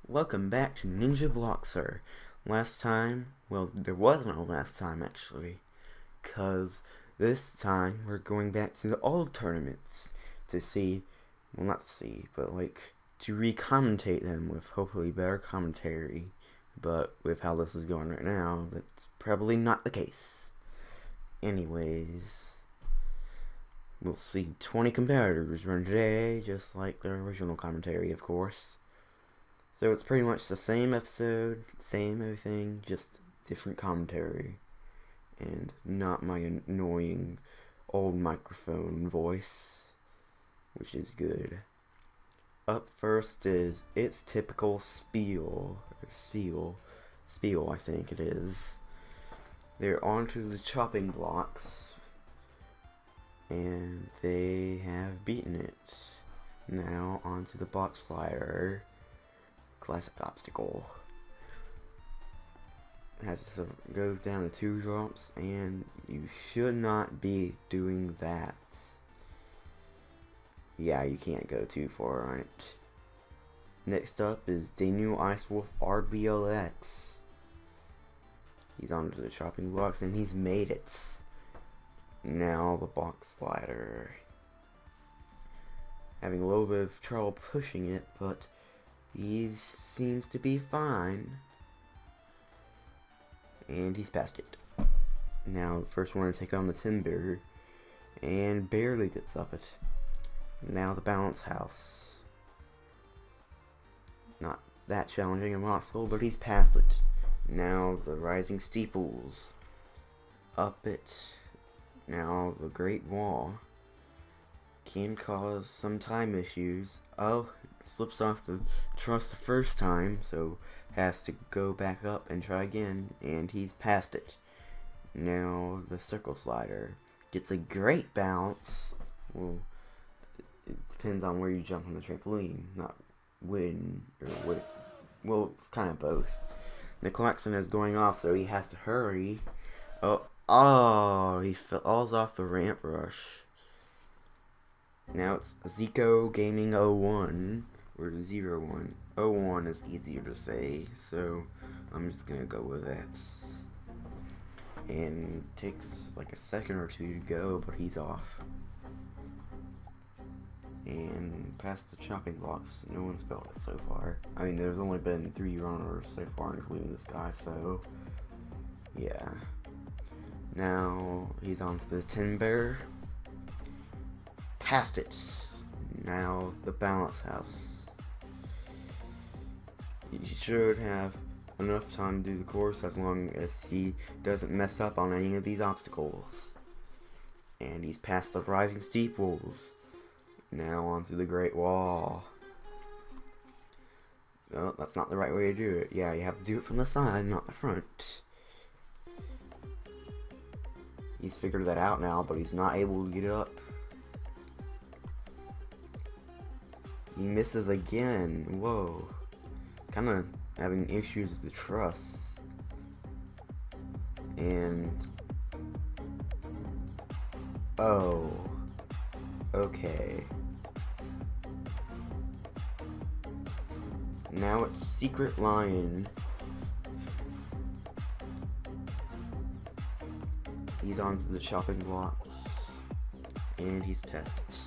Welcome back to Ninja Bloxxer. Last time, well, there wasn't a last time actually, because this time we're going back to the old tournaments to see, well, not to see, but like to recommendate them with hopefully better commentary. But with how this is going right now, that's probably not the case. Anyways, we'll see 20 competitors run today, just like the original commentary, of course. So it's pretty much the same episode, same everything, just different commentary. And not my annoying old microphone voice, which is good. Up first is It's Typical Spiel, I think it is. They're onto the chopping blocks, and they have beaten it. Now onto the box slider. Classic obstacle. Goes down to 2 drops, and you should not be doing that. Yeah, you can't go too far on it. Next up is Daniel Icewolf RBLX. He's onto the chopping blocks, and he's made it. Now the box slider. Having a little bit of trouble pushing it, but he seems to be fine. And he's passed it. Now, the first one to take on the timber. And barely gets up it. Now the balance house. Not that challenging and possible, but he's passed it. Now the rising steeples. Up it. Now the great wall. Can cause some time issues. Oh, slips off the truss the first time, so has to go back up and try again, and he's passed it. Now the circle slider gets a great bounce. Well, it depends on where you jump on the trampoline, not when or what. Well, it's kind of both. The klaxon is going off, so he has to hurry. Oh, he falls off the ramp rush. Now it's Zico Gaming 01, or 01. 01 is easier to say, so I'm just gonna go with that. And it takes like a second or two to go, but he's off. And past the chopping blocks, no one's felt it so far. I mean, there's only been 3 runners so far, including this guy, so yeah. Now he's on to the timber. Past it. Now the balance house. He should have enough time to do the course as long as he doesn't mess up on any of these obstacles. And he's past the rising steeples. Now onto the great wall. Oh, that's not the right way to do it. Yeah, you have to do it from the side, not the front. He's figured that out now, but he's not able to get up. He misses again. Whoa. Kind of having issues with the truss. And oh. Okay. Now it's Secret Lion. He's onto the chopping blocks. And he's past it.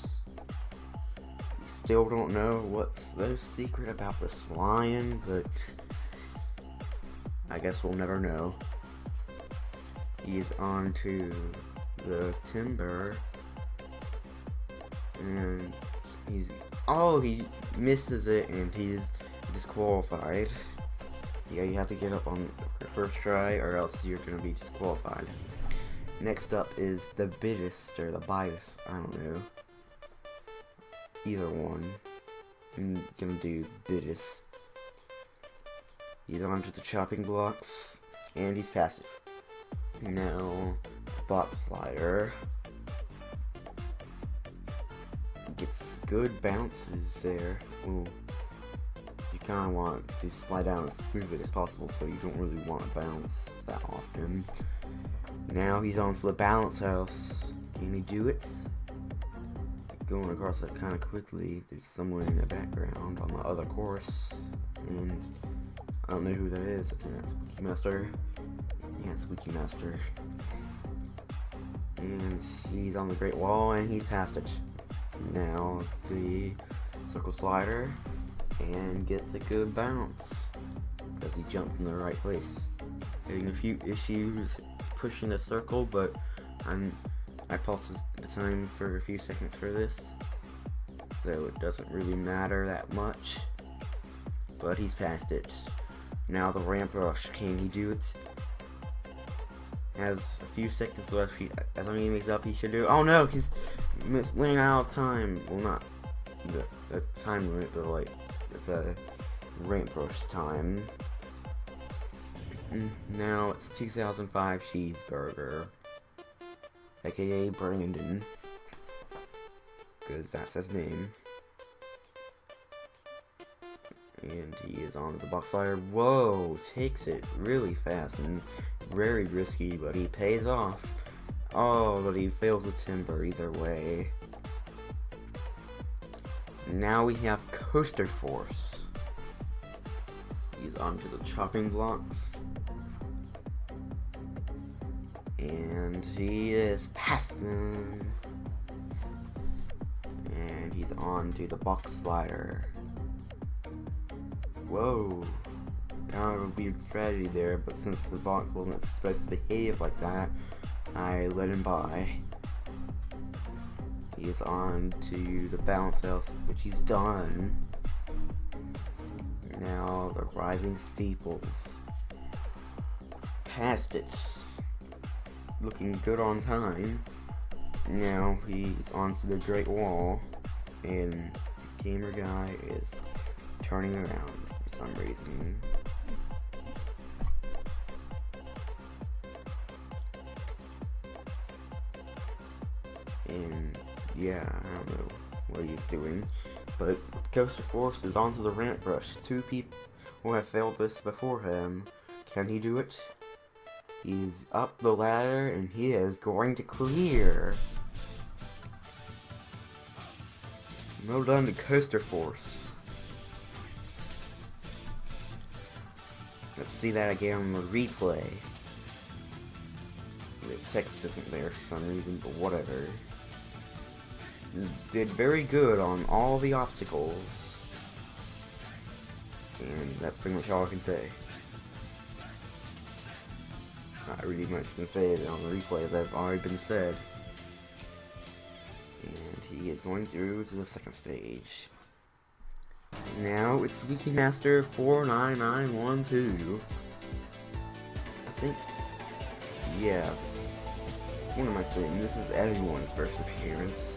Still don't know what's so secret about this lion, but I guess we'll never know. He's on to the timber, and he misses it, and he's disqualified. Yeah, you have to get up on the first try, or else you're gonna be disqualified. Next up is the biggest, or the bias, I don't know. Either one. I'm gonna do biggest. He's onto the chopping blocks, and he's past it. Now, box slider. Gets good bounces there. Well, you kind of want to slide down as smoothly as possible, so you don't really want to bounce that often. Now he's onto the balance house. Can he do it? Going across it kind of quickly. There's someone in the background on the other course. And I don't know who that is. I think that's Wiki Master. Yeah, it's Wiki Master. And he's on the Great Wall, and he's past it. Now the circle slider, and gets a good bounce because he jumped in the right place. Having a few issues pushing the circle, but I paused the time for a few seconds for this, so it doesn't really matter that much. But he's past it. Now the ramp rush. Can he do it? Has a few seconds left. I don't even makes up. He should do it. Oh no, he's running out of time. Well, not the time limit, but like the ramp rush time. Now it's 2005 Cheeseburger, aka Brandon, because that's his name. And he is on the box slider. Whoa, takes it really fast and very risky, but he pays off. Oh, but he fails the timber either way. Now we have Coaster Force. He's onto the chopping blocks. And he is past them. And he's on to the box slider. Whoa. Kind of a weird strategy there, but since the box wasn't supposed to behave like that, I let him by. He is on to the bounce house, which he's done. Now the rising steeples. Past it. Looking good on time. Now he's onto the Great Wall, and the gamer guy is turning around for some reason. And yeah, I don't know what he's doing, but Coaster Force is onto the ramp rush. Two people who have failed this before him. Can he do it? He's up the ladder, and he is going to clear. Well done to Coaster Force. Let's see that again on the replay. The text isn't there for some reason, but whatever. Did very good on all the obstacles. And that's pretty much all I can say. Not really much can say on the replay, as I've already been said. And he is going through to the second stage. Now it's Wiki Master 49912. I think, yeah. What am I saying? This is everyone's first appearance.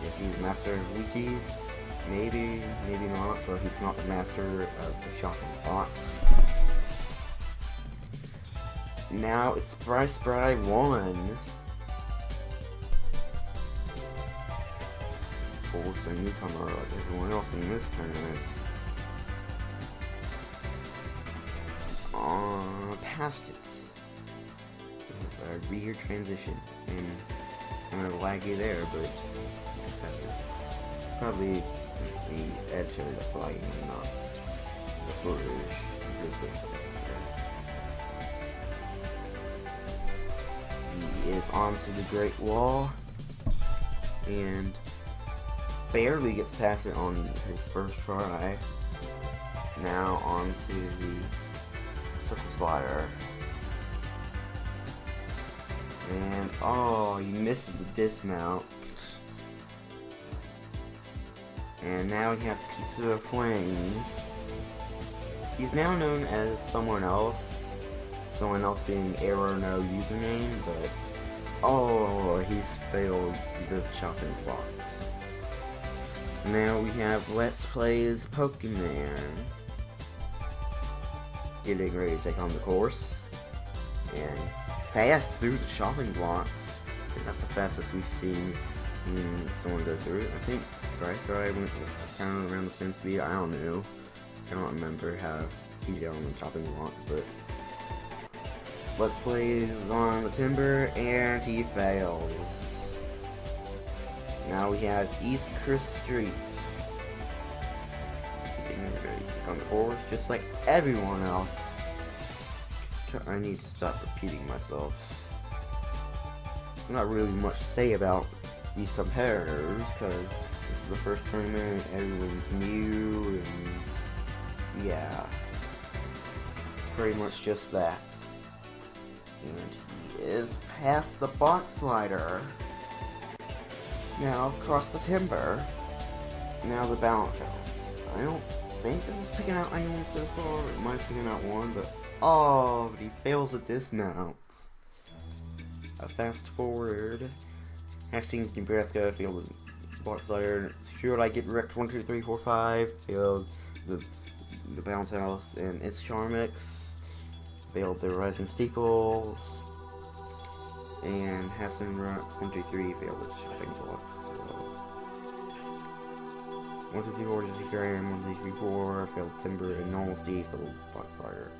Yes, he's master of wikis. Maybe, maybe not, but he's not the master of the shopping box. Now it's Bryce Bry 1. Of course, a newcomer like everyone else in this tournament. Past it. A weird transition, and kind of laggy there, but past it. Probably the editor that's lagging, not the footage. He is onto the Great Wall, and barely gets past it on his first try. Now onto the circle slider. And oh, he missed the dismount. And now we have Pizza of Flames. He's now known as someone else being error no username, but oh, he's failed the chopping blocks. Now we have Let's Plays Pokemon. Getting ready to take on the course. And fast through the chopping blocks. I think that's the fastest we've seen someone go through it. I think Bryce Guy went kind of around the same speed. I don't know. I don't remember how he did on the chopping blocks, but Let's Plays on the timber, and he fails. Now we have East Chris Street. take on the course just like everyone else. I need to stop repeating myself. Not really much to say about these competitors because this is the first tournament, everyone's new, and yeah, pretty much just that. And he is past the box slider. Now across the timber. Now the balance house. I don't think this is taking out anyone so far. It might have taken out one, but oh, but he fails to dismount. Fast forward. Hastings, Nebraska, failed the box slider. Secured, I get wrecked 1, 2, 3, 4, 5. Failed the bounce house and its Charmix. Failed the rising steeples. And Hassan Rocks 1, 2, 3 failed the shopping blocks as well. 1, 2, 3, 4 just a gram. 1, 2, 3, 4 failed timber and normal steep for the box slider.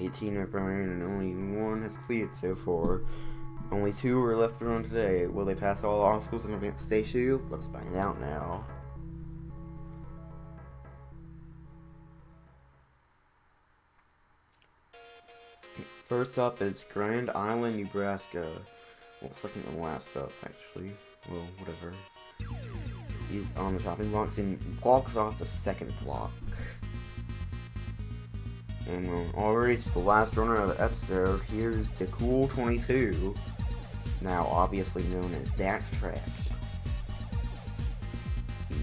$18 are running and only one has cleared so far. Only 2 are left to run today. Will they pass all obstacles in advanced station? Let's find out now. First up is Grand Island, Nebraska. Well, second to last up, actually. Well, whatever. He's on the shopping blocks and walks off the second block. And we're already to the last runner of the episode. Here's the Cool 22, now obviously known as Backtrack.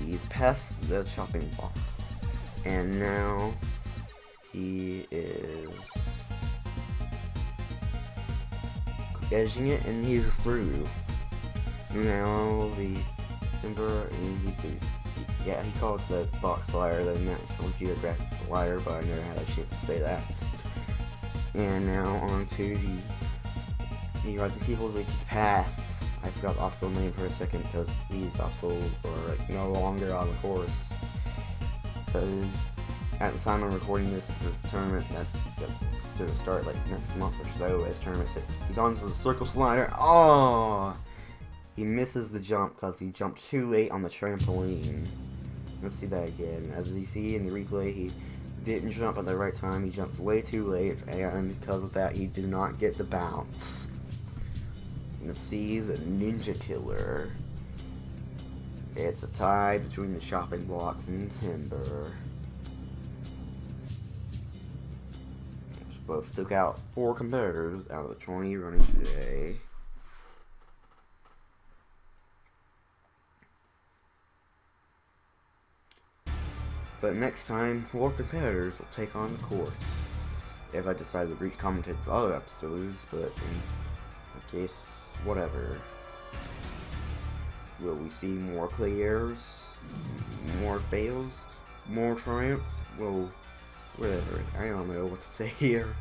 He's past the shopping box, and now he is edging it, and he's through. Now the timber, and yeah, he calls the box slider the National Geographic slider, but I never had a chance to say that. And now on to the rising peoples that he's passed. I forgot the obstacle name for a second because these obstacles are like no longer on the course. Because at the time I'm recording this, the tournament that's to start like next month or so as tournament 6. He's on to the circle slider. Oh! He misses the jump because he jumped too late on the trampoline. Let's see that again. As you see in the replay, he didn't jump at the right time. He jumped way too late, and because of that, he did not get the bounce. Let's see the Ninja Killer. It's a tie between the shopping blocks and timber. Which both took out 4 competitors out of the 20 running today. But next time, 4 competitors will take on the course. If I decide to recommendate the other episodes, but in case, whatever. Will we see more clears? More fails? More triumph? Well, whatever. I don't know what to say here.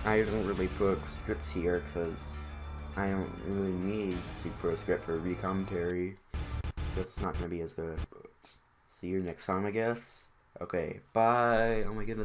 I don't really put scripts here because I don't really need to put a script for Recommentary. It's not going to be as good. But see you next time, I guess. Okay, bye. Oh my goodness.